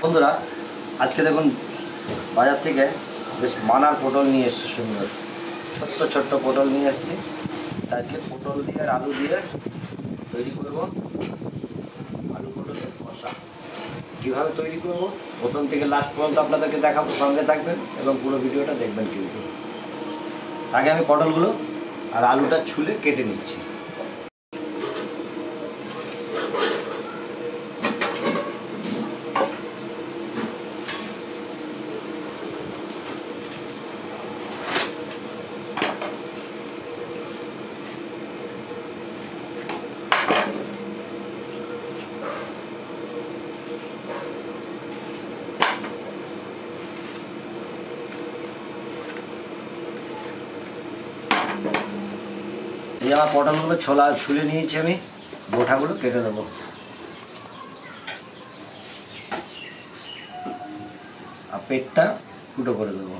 বন্ধুরা আজকে দেখুন বাজার থেকে বেশ মানার পটল নিয়ে এসেছি। সুন্দর ছোট্ট ছোট্ট পটল নিয়ে এসেছি। আজকে পটল দিয়ে আর আলু দিয়ে তৈরি করব আলু পটলের কষা। কীভাবে তৈরি করব প্রথম থেকে লাস্ট পর্যন্ত আপনাদেরকে দেখাবো, সঙ্গে থাকবেন এবং পুরো ভিডিওটা দেখবেন। কিন্তু আগে আমি পটলগুলো আর আলুটা ছুলে কেটে নিচ্ছি। এই আমার পটলগুলো ছুলে নিয়েছি, আমি গোটাগুলো কেটে দেবো। আর পেটটা ফুটো করে দেবো,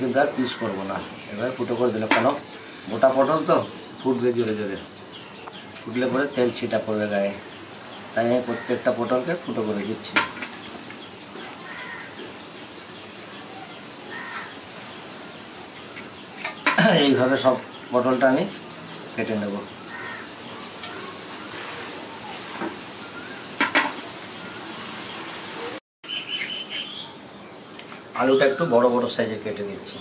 কিন্তু আর পিস করবো না। এবারে ফুটো করে দিলে, কেন গোটা পটল তো ফুটবে জোরে জোরে, ফুটলে পরে তেল ছিটা পড়বে গায়ে, তাই আমি প্রত্যেকটা পটলকে ফুটো করে দিচ্ছি। এইভাবে সব পটলটা আমি কেটে নেব। আলুটা একটু বড় বড় সাইজে কেটে নিচ্ছি।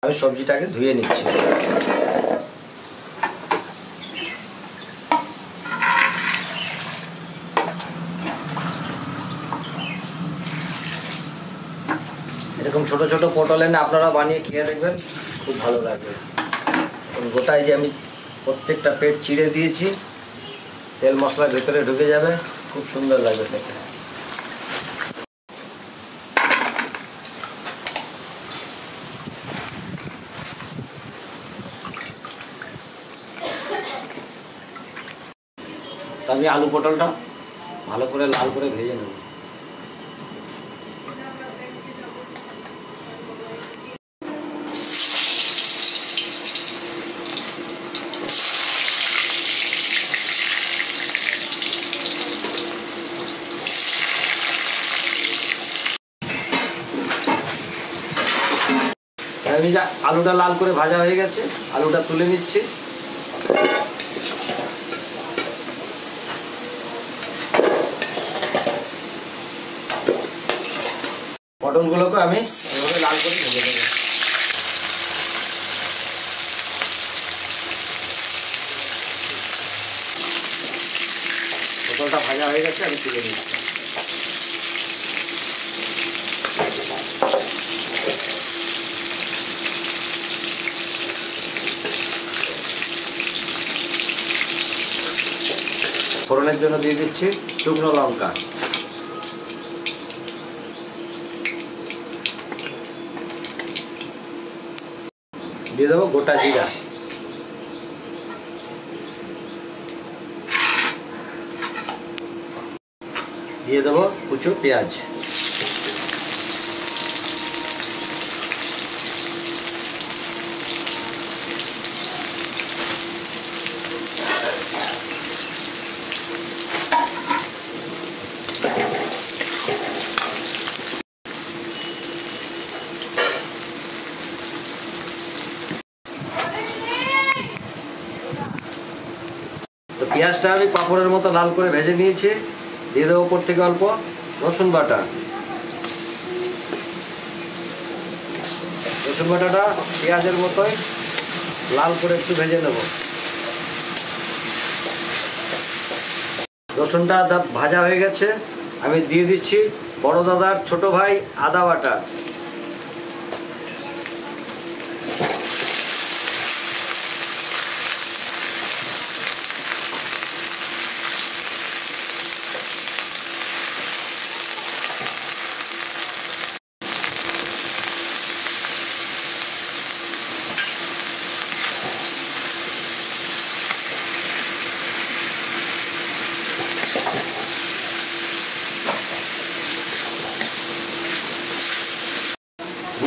আমি সবজিটাকে ধুয়ে নিচ্ছি। এরকম ছোট ছোট পটল এনে আপনারা বানিয়ে খেয়ে দেখবেন, খুব ভালো লাগবে। গোটায় যে আমি প্রত্যেকটা পেট চিড়ে দিয়েছি, তেল মশলা ভেতরে ঢুকে যাবে, খুব সুন্দর লাগবে খেতে। আমি আলু পটলটা ভালো করে লাল করে ভেজে নেব। আমি যা আলুটা লাল করে ভাজা হয়ে গেছে, আলুটা তুলে নিচ্ছি। পটলগুলোকে আমি এভাবে লাল করে ভেজে দেবো। পটলটা ভাজা হয়ে গেছে, আমি তুলে নিচ্ছি। ফোড়নের জন্য দিয়ে দিচ্ছি শুকনো লঙ্কা, দিয়ে দেবো গোটা জিরা, দিয়ে দেবো কুচো পেঁয়াজ, তো পেঁয়াজটা আমি পাঁপড়ের মতো লাল করে ভেজে নিয়েছি। দিয়ে দেবো উপর থেকে অল্প রসুন বাটা। রসুন বাটাটা পেঁয়াজের মতোই লাল করে একটু ভেজে নেব। রসুনটা ভাজা হয়ে গেছে, আমি দিয়ে দিচ্ছি বড় দাদার ছোট ভাই আদা বাটা।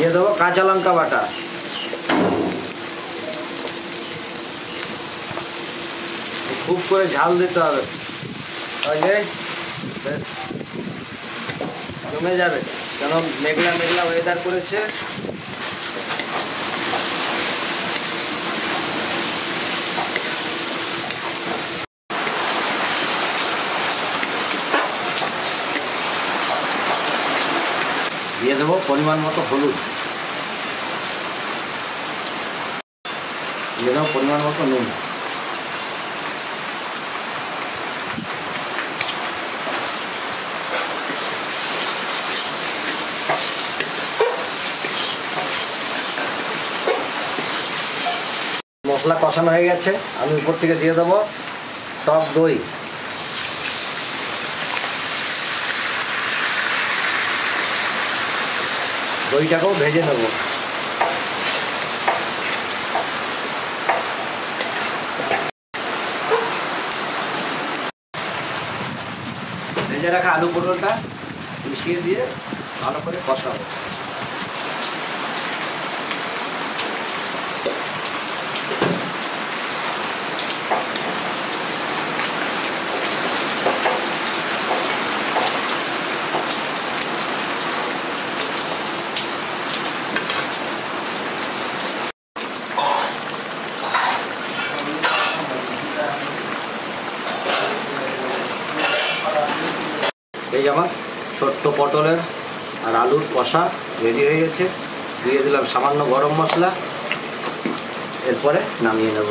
দিয়ে দেবো কাঁচা লঙ্কা বাটা, খুব করে ঝাল দিতে হবে, তাহলে বেশ জমে যাবে, কেন মেঘলা মেঘলা ওয়েদার করেছে। দিয়ে দেবো পরিমাণ মতো হলুদ, দিয়ে দেবো পরিমাণ মতো নুন, মশলা কষানো হয়ে গেছে, আমি উপর থেকে দিয়ে দেবো টক দই, দইটাকেও ভেজে নেব। ভেজে রাখা আলু পটলটা মিশিয়ে দিয়ে ভালো করে কষাবো। এই যে আমার ছোট্ট পটলের আর আলুর কষা রেডি হয়ে গেছে, দিয়ে দিলাম সামান্য গরম মশলা, এরপরে নামিয়ে নেব।